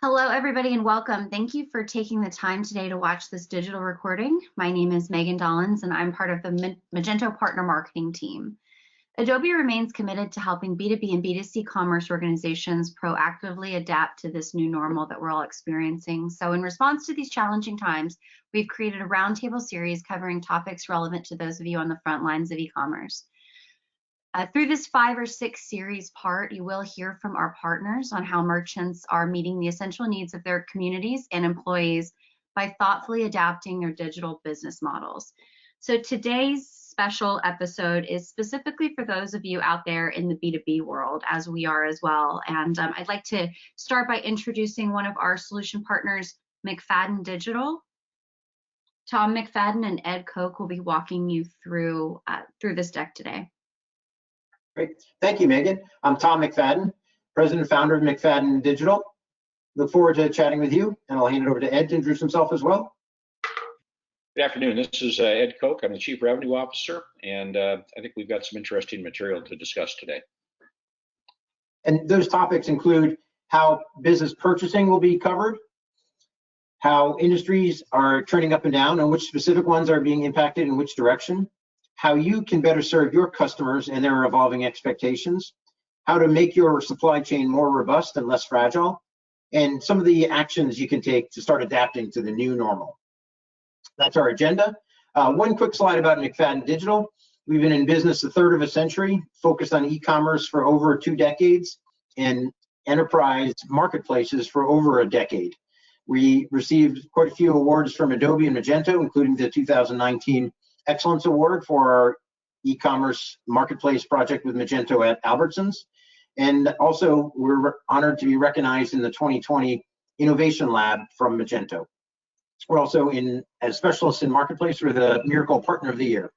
Hello, everybody, and welcome. Thank you for taking the time today to watch this digital recording. My name is Megan Dollins, and I'm part of the Magento Partner Marketing team. Adobe remains committed to helping B2B and B2C commerce organizations proactively adapt to this new normal that we're all experiencing. So in response to these challenging times, we've created a roundtable series covering topics relevant to those of you on the front lines of e-commerce. Through this 5 or 6 series part, you will hear from our partners on how merchants are meeting the essential needs of their communities and employees by thoughtfully adapting their digital business models. So today's special episode is specifically for those of you out there in the B2B world, as we are as well. And I'd like to start by introducing one of our solution partners, McFadyen Digital. Tom McFadyen and Ed Koch will be walking you through this deck today. Great. Thank you, Megan. I'm Tom McFadyen, president and founder of McFadyen Digital. Look forward to chatting with you, and I'll hand it over to Ed to introduce himself as well. Good afternoon. This is Ed Koch. I'm the Chief Revenue Officer, and I think we've got some interesting material to discuss today. And those topics include how business purchasing will be covered, how industries are trending up and down, and which specific ones are being impacted in which direction, how you can better serve your customers and their evolving expectations, how to make your supply chain more robust and less fragile, and some of the actions you can take to start adapting to the new normal. That's our agenda. One quick slide about McFadyen Digital. We've been in business a third of a century, focused on e-commerce for over 2 decades, and enterprise marketplaces for over a decade. We received quite a few awards from Adobe and Magento, including the 2019 Excellence Award for our e-commerce marketplace project with Magento at Albertsons. And also, we're honored to be recognized in the 2020 Innovation Lab from Magento. We're also as specialists in marketplace for the Miracle Partner of the Year.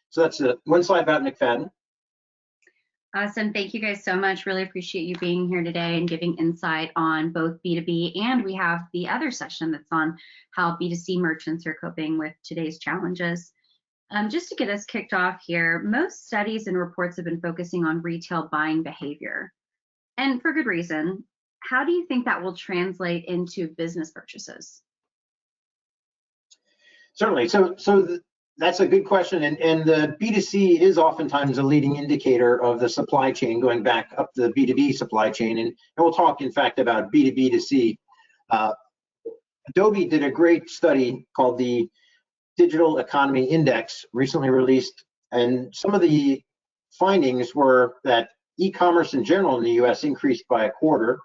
So that's one slide about McFadyen. Awesome. Thank you guys so much. Really appreciate you being here today and giving insight on both B2B, and we have the other session that's on how B2C merchants are coping with today's challenges. Just to get us kicked off here, most studies and reports have been focusing on retail buying behavior, and for good reason. How do you think that will translate into business purchases? Certainly. So that's a good question, and the B2C is oftentimes a leading indicator of the supply chain going back up the B2B supply chain, and we'll talk, in fact, about B2B2C. Adobe did a great study called the Digital Economy Index, recently released, and some of the findings were that e-commerce in general in the US increased by 1/4.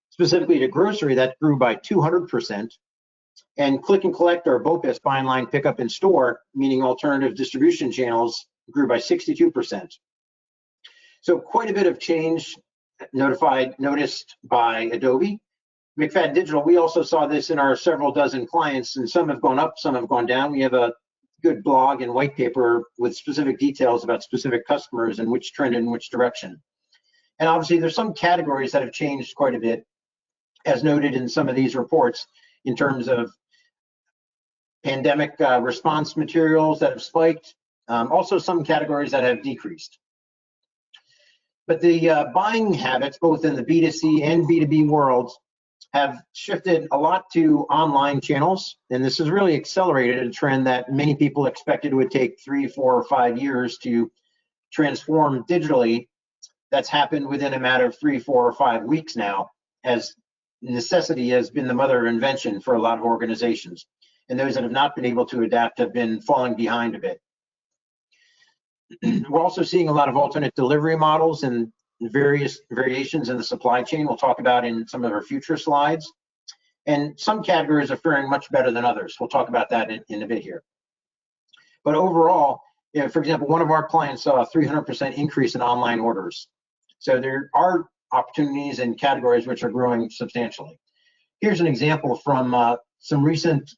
Specifically to grocery, that grew by 200%. And click and collect, or BOPIS, buy online, pick up in store, meaning alternative distribution channels, grew by 62%. So quite a bit of change noticed by Adobe. McFadyen Digital, we also saw this in our several dozen clients, and some have gone up, some have gone down. We have a good blog and white paper with specific details about specific customers and which trend in which direction. And obviously, there's some categories that have changed quite a bit, as noted in some of these reports, in terms of pandemic response materials that have spiked, also some categories that have decreased. But the buying habits, both in the B2C and B2B worlds, have shifted a lot to online channels, and this has really accelerated a trend that many people expected would take 3, 4, or 5 years to transform digitally. That's happened within a matter of 3, 4, or 5 weeks now, as necessity has been the mother of invention for a lot of organizations. And those that have not been able to adapt have been falling behind a bit. We're also seeing a lot of alternate delivery models and various variations in the supply chain we'll talk about in some of our future slides. And some categories are faring much better than others. We'll talk about that in a bit here. But overall, for example, one of our clients saw a 300% increase in online orders. So there are opportunities and categories which are growing substantially. Here's an example from some recent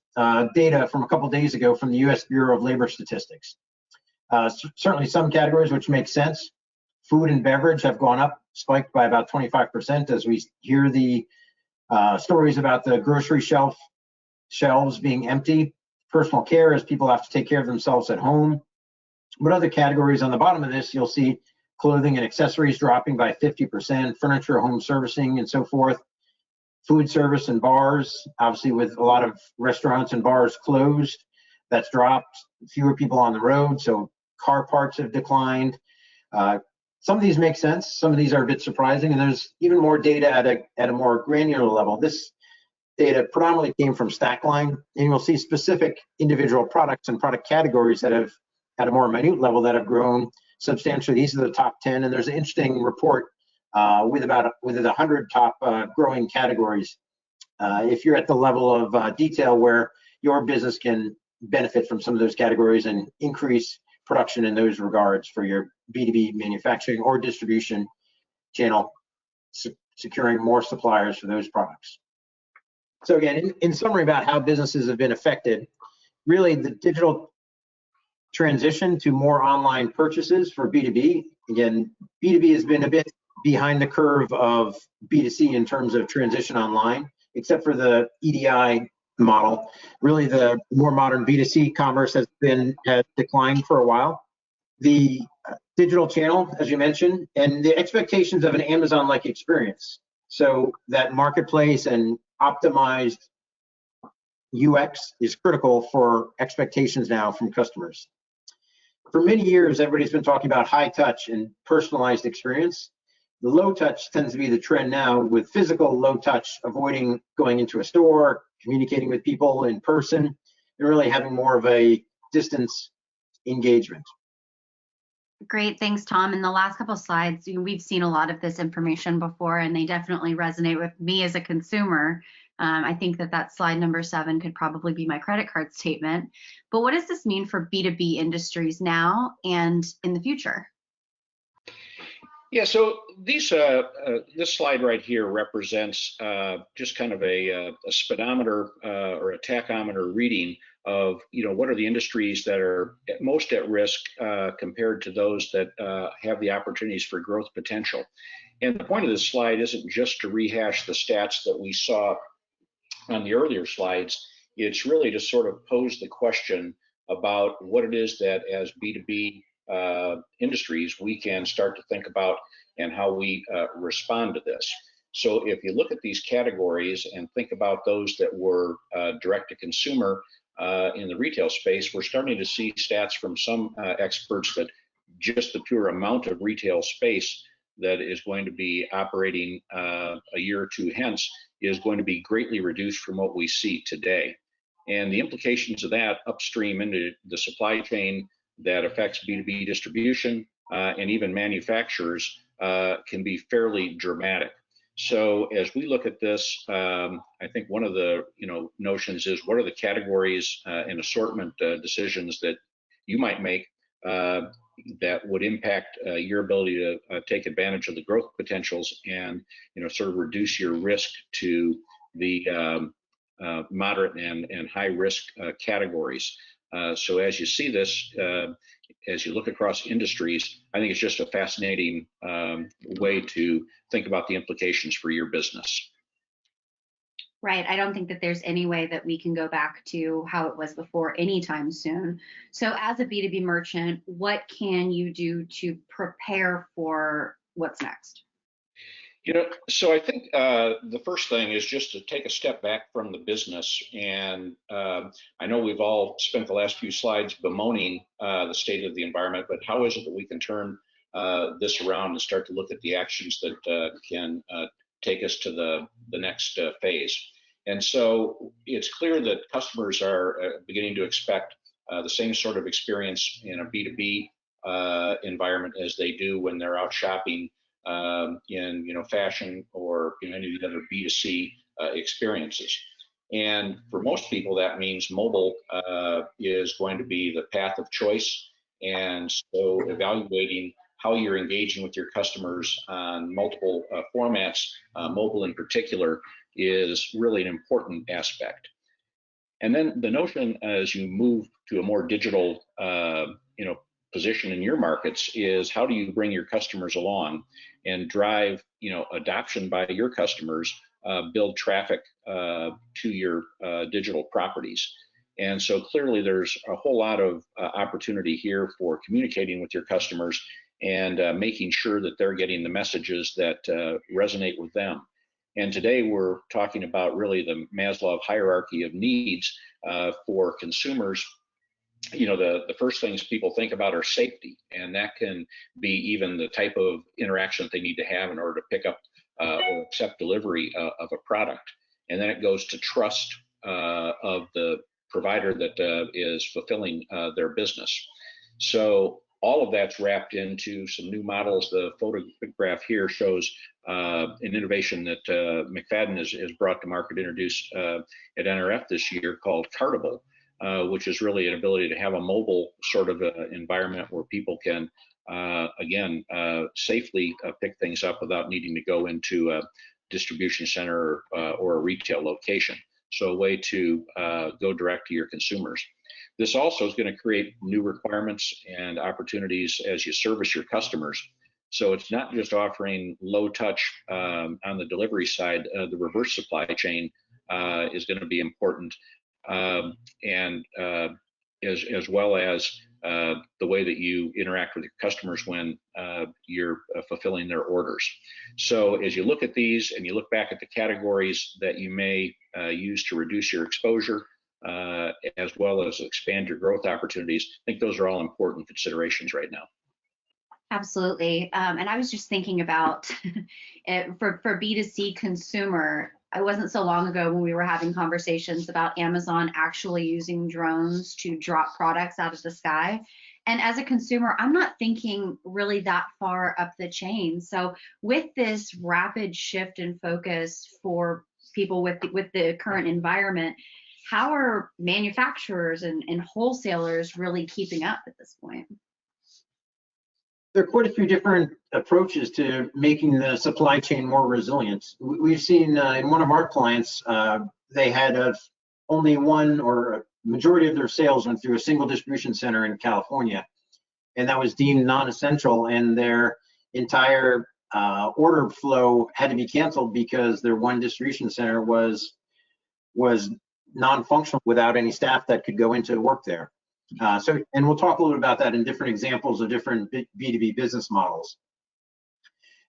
data from a couple days ago from the US Bureau of Labor Statistics. Certainly some categories which make sense. Food and beverage have gone up, spiked by about 25%, as we hear the stories about the grocery shelves being empty. Personal care, as people have to take care of themselves at home. But other categories on the bottom of this, you'll see clothing and accessories dropping by 50%, furniture, home servicing, and so forth. Food service and bars, obviously with a lot of restaurants and bars closed, that's dropped. Fewer people on the road, so car parts have declined. Some of these make sense. Some of these are a bit surprising, and there's even more data at a more granular level. This data predominantly came from Stackline, and you'll see specific individual products and product categories that have, at a more minute level, that have grown substantially. These are the top 10, and there's an interesting report with 100 top growing categories. If you're at the level of detail where your business can benefit from some of those categories and increase production in those regards for your B2B manufacturing or distribution channel, securing more suppliers for those products. So again, in summary about how businesses have been affected, really the digital transition to more online purchases for B2B. Again, B2B has been a bit behind the curve of B2C in terms of transition online, except for the EDI model. Really, the more modern B2C commerce has declined for a while. The digital channel, as you mentioned, and the expectations of an Amazon-like experience. So that marketplace and optimized UX is critical for expectations now from customers. For many years, everybody's been talking about high touch and personalized experience. The low touch tends to be the trend now, with physical low touch, avoiding going into a store, communicating with people in person, and really having more of a distance engagement. Great, thanks, Tom. In the last couple of slides, we've seen a lot of this information before, and they definitely resonate with me as a consumer. I think that slide number 7 could probably be my credit card statement. But what does this mean for B2B industries now and in the future? Yeah, so this slide right here represents just kind of a speedometer or a tachometer reading of, what are the industries that are most at risk compared to those that have the opportunities for growth potential. And the point of this slide isn't just to rehash the stats that we saw on the earlier slides. It's really to sort of pose the question about what it is that as B2B industries we can start to think about and how we respond to this. So if you look at these categories and think about those that were direct to consumer in the retail space, we're starting to see stats from some experts that just the pure amount of retail space that is going to be operating a year or two hence is going to be greatly reduced from what we see today. And the implications of that upstream into the supply chain that affects B2B distribution and even manufacturers can be fairly dramatic. So as we look at this, I think one of the notions is, what are the categories and assortment decisions that you might make that would impact your ability to take advantage of the growth potentials and sort of reduce your risk to the moderate and high risk categories. So as you see this, as you look across industries, I think it's just a fascinating way to think about the implications for your business. Right. I don't think that there's any way that we can go back to how it was before anytime soon. So as a B2B merchant, what can you do to prepare for what's next? So I think the first thing is just to take a step back from the business. And I know we've all spent the last few slides bemoaning the state of the environment, but how is it that we can turn this around and start to look at the actions that can take us to the next phase? And so it's clear that customers are beginning to expect the same sort of experience in a B2B environment as they do when they're out shopping in fashion or any of the other B2C experiences. And for most people, that means mobile is going to be the path of choice. And so evaluating how you're engaging with your customers on multiple formats, mobile in particular, is really an important aspect. And then the notion as you move to a more digital position in your markets is, how do you bring your customers along and drive adoption by your customers, build traffic to your digital properties. And so clearly there's a whole lot of opportunity here for communicating with your customers and making sure that they're getting the messages that resonate with them. And today we're talking about really the Maslow hierarchy of needs for consumers. You know, the first things people think about are safety, and that can be even the type of interaction that they need to have in order to pick up or accept delivery of a product. And then it goes to trust of the provider that is fulfilling their business. So all of that's wrapped into some new models. The photograph here shows an innovation that McFadyen has brought to market, introduced at NRF this year, called Cartable, which is really an ability to have a mobile sort of environment where people can, again, safely pick things up without needing to go into a distribution center or a retail location. So a way to go direct to your consumers. This also is going to create new requirements and opportunities as you service your customers. So it's not just offering low touch on the delivery side. The reverse supply chain is going to be important, and as well as the way that you interact with your customers when you're fulfilling their orders. So as you look at these and you look back at the categories that you may use to reduce your exposure, as well as expand your growth opportunities, I think those are all important considerations right now. Absolutely. And I was just thinking about for B2C consumer, it wasn't so long ago when we were having conversations about Amazon actually using drones to drop products out of the sky. And as a consumer, I'm not thinking really that far up the chain. So with this rapid shift in focus for people with the current environment, how are manufacturers and wholesalers really keeping up at this point? There are quite a few different approaches to making the supply chain more resilient. We've seen in one of our clients, they had only one, or a majority of their sales went through a single distribution center in California, and that was deemed non-essential, and their entire order flow had to be canceled because their one distribution center was non-functional without any staff that could go into work there. And we'll talk a little bit about that in different examples of different B2B business models.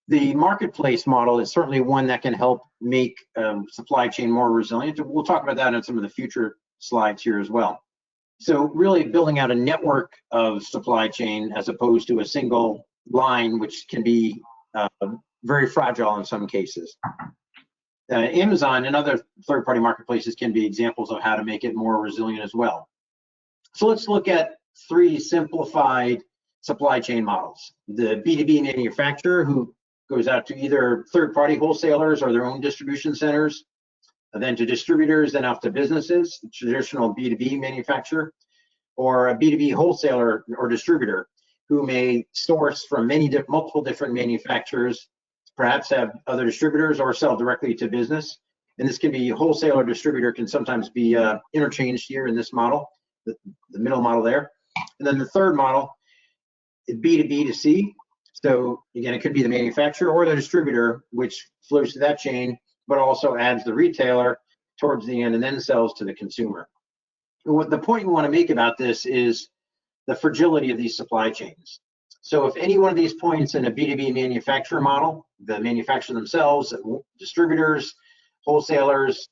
The marketplace model is certainly one that can help make supply chain more resilient. We'll talk about that in some of the future slides here as well. So really building out a network of supply chain as opposed to a single line, which can be very fragile in some cases. Amazon and other third-party marketplaces can be examples of how to make it more resilient as well. So let's look at 3 simplified supply chain models. The B2B manufacturer, who goes out to either third-party wholesalers or their own distribution centers, and then to distributors, then out to businesses, the traditional B2B manufacturer, or a B2B wholesaler or distributor who may source from multiple different manufacturers, perhaps have other distributors, or sell directly to business. And this can be wholesaler, distributor, can sometimes be interchanged here in this model. The middle model there. And then the third model is B2B2C. So again, it could be the manufacturer or the distributor, which flows to that chain, but also adds the retailer towards the end and then sells to the consumer. What the point we want to make about this is the fragility of these supply chains. So if any one of these points in a B2B manufacturer model, the manufacturer themselves, distributors, wholesalers,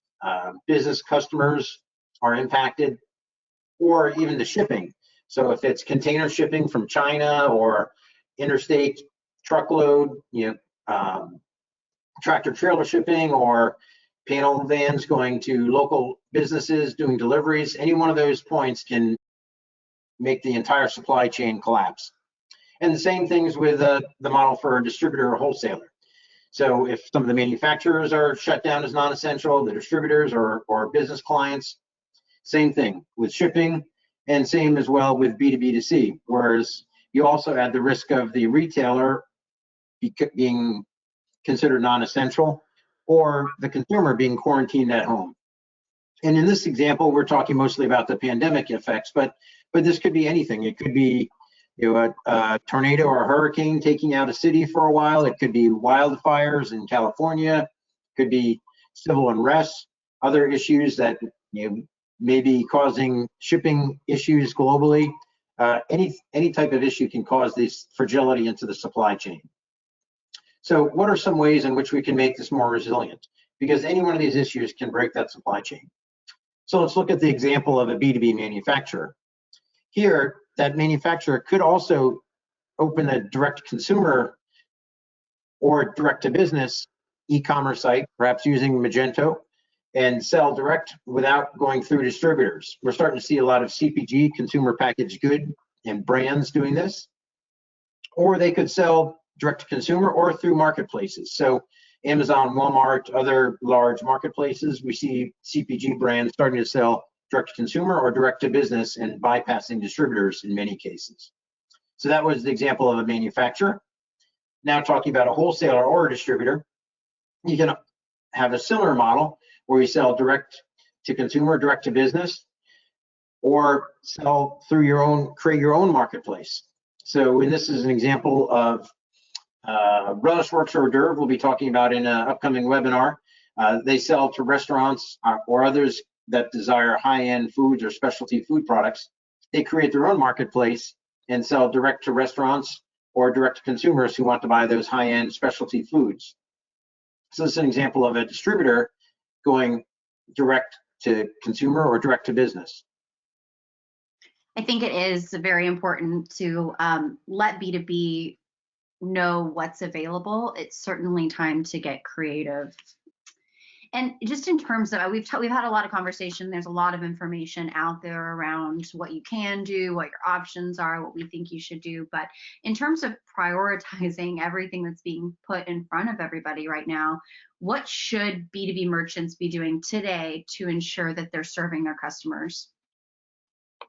business customers are impacted, or even the shipping. So if it's container shipping from China or interstate truckload, tractor trailer shipping, or panel vans going to local businesses doing deliveries, any one of those points can make the entire supply chain collapse. And the same things with the model for a distributor or wholesaler. So if some of the manufacturers are shut down as non-essential, the distributors or business clients, same thing with shipping, and same as well with B2B2C, whereas you also add the risk of the retailer being considered non-essential, or the consumer being quarantined at home. And in this example, we're talking mostly about the pandemic effects, but this could be anything. It could be a tornado or a hurricane taking out a city for a while. It could be wildfires in California. It could be civil unrest, other issues that may be causing shipping issues globally. any type of issue can cause this fragility into the supply chain. So what are some ways in which we can make this more resilient? Because any one of these issues can break that supply chain. So let's look at the example of a B2B manufacturer. Here, that manufacturer could also open a direct consumer or direct to business e-commerce site, perhaps using Magento, and sell direct without going through distributors. We're starting to see a lot of CPG, consumer packaged good, and brands doing this. Or they could sell direct to consumer or through marketplaces. So Amazon, Walmart, other large marketplaces, we see CPG brands starting to sell direct to consumer or direct to business and bypassing distributors in many cases. So that was the example of a manufacturer. Now talking about a wholesaler or a distributor, you can have a similar model where you sell direct to consumer, direct to business, or sell through your own, create your own marketplace. So, and this is an example of Relish Works hors d'oeuvre we'll be talking about in an upcoming webinar. They sell to restaurants or others that desire high-end foods or specialty food products. They create their own marketplace and sell direct to restaurants or direct to consumers who want to buy those high-end specialty foods. So this is an example of a distributor going direct to consumer or direct to business. I think it is very important to let B2B know what's available. It's certainly time to get creative. And just in terms of, we've had a lot of conversation. There's a lot of information out there around what you can do, what your options are, what we think you should do. But in terms of prioritizing everything that's being put in front of everybody right now, what should B2B merchants be doing today to ensure that they're serving their customers?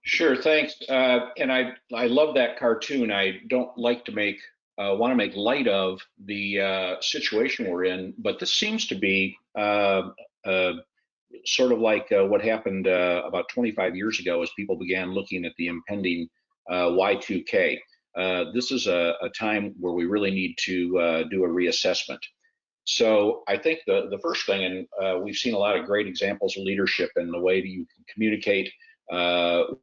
Sure, thanks. And I love that cartoon. I don't like to want to make light of the situation we're in, but this seems to be sort of like what happened about 25 years ago as people began looking at the impending Y2K. This is a time where we really need to do a reassessment. So I think the first thing, and we've seen a lot of great examples of leadership in the way that you can communicate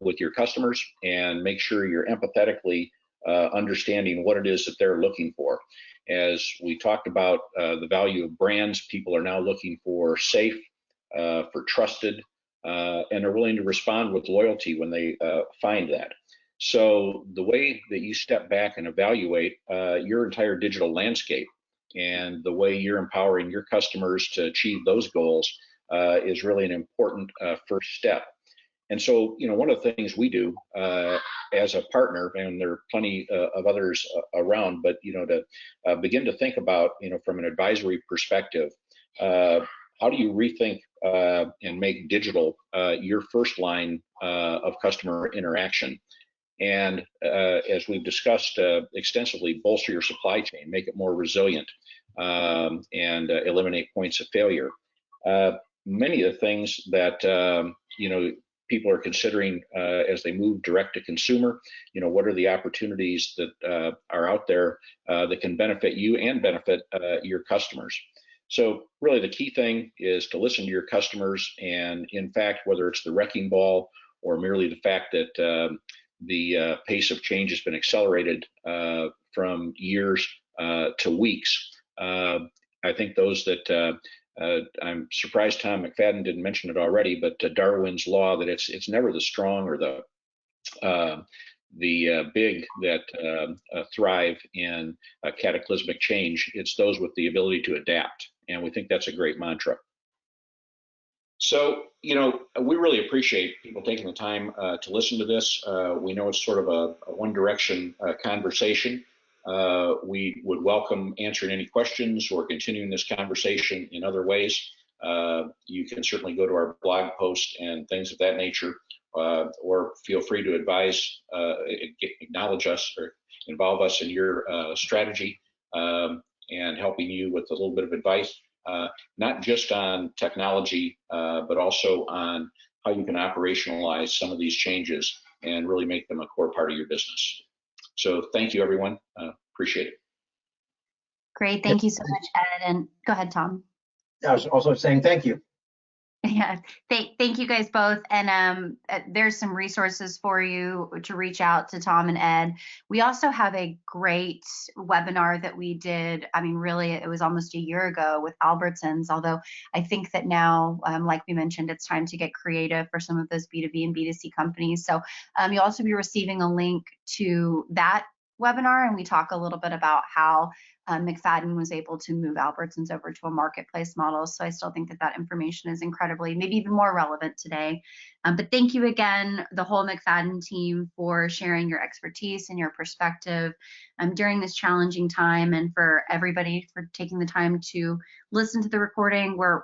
with your customers and make sure you're empathetically understanding what it is that they're looking for. As we talked about the value of brands, people are now looking for safe, for trusted, and are willing to respond with loyalty when they find that. So the way that you step back and evaluate your entire digital landscape and the way you're empowering your customers to achieve those goals is really an important first step. And so, one of the things we do as a partner, and there are plenty of others around, but, to begin to think about, from an advisory perspective, how do you rethink and make digital your first line of customer interaction? And as we've discussed extensively, bolster your supply chain, make it more resilient, and eliminate points of failure. Many of the things that, people are considering as they move direct to consumer, what are the opportunities that are out there that can benefit you and benefit your customers? So really the key thing is to listen to your customers, and in fact, whether it's the wrecking ball or merely the fact that the pace of change has been accelerated from years to weeks. I think those that I'm surprised Tom McFadyen didn't mention it already, but Darwin's law that it's never the strong or the big that thrive in cataclysmic change. It's those with the ability to adapt, and we think that's a great mantra. So, we really appreciate people taking the time to listen to this. We know it's sort of a one-direction conversation. We would welcome answering any questions or continuing this conversation in other ways. You can certainly go to our blog post and things of that nature, or feel free to acknowledge us or involve us in your strategy and helping you with a little bit of advice, not just on technology, but also on how you can operationalize some of these changes and really make them a core part of your business. So thank you, everyone. Appreciate it. Great. Thank you so much, Ed. And go ahead, Tom. I was also saying thank you. Yeah, thank you guys both. And there's some resources for you to reach out to Tom and Ed. We also have a great webinar that we did. I mean, really, it was almost a year ago with Albertsons, although I think that now, like we mentioned, it's time to get creative for some of those B2B and B2C companies. So you'll also be receiving a link to that webinar, and we talk a little bit about how McFadyen was able to move Albertsons over to a marketplace model. So I still think that that information is incredibly, maybe even more relevant today. But thank you again, the whole McFadyen team, for sharing your expertise and your perspective during this challenging time, and for everybody for taking the time to listen to the recording. We're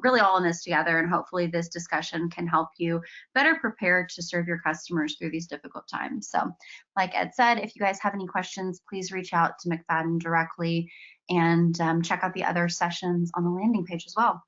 really all in this together, and hopefully this discussion can help you better prepare to serve your customers through these difficult times. So like Ed said, if you guys have any questions, please reach out to McFadyen directly, and check out the other sessions on the landing page as well.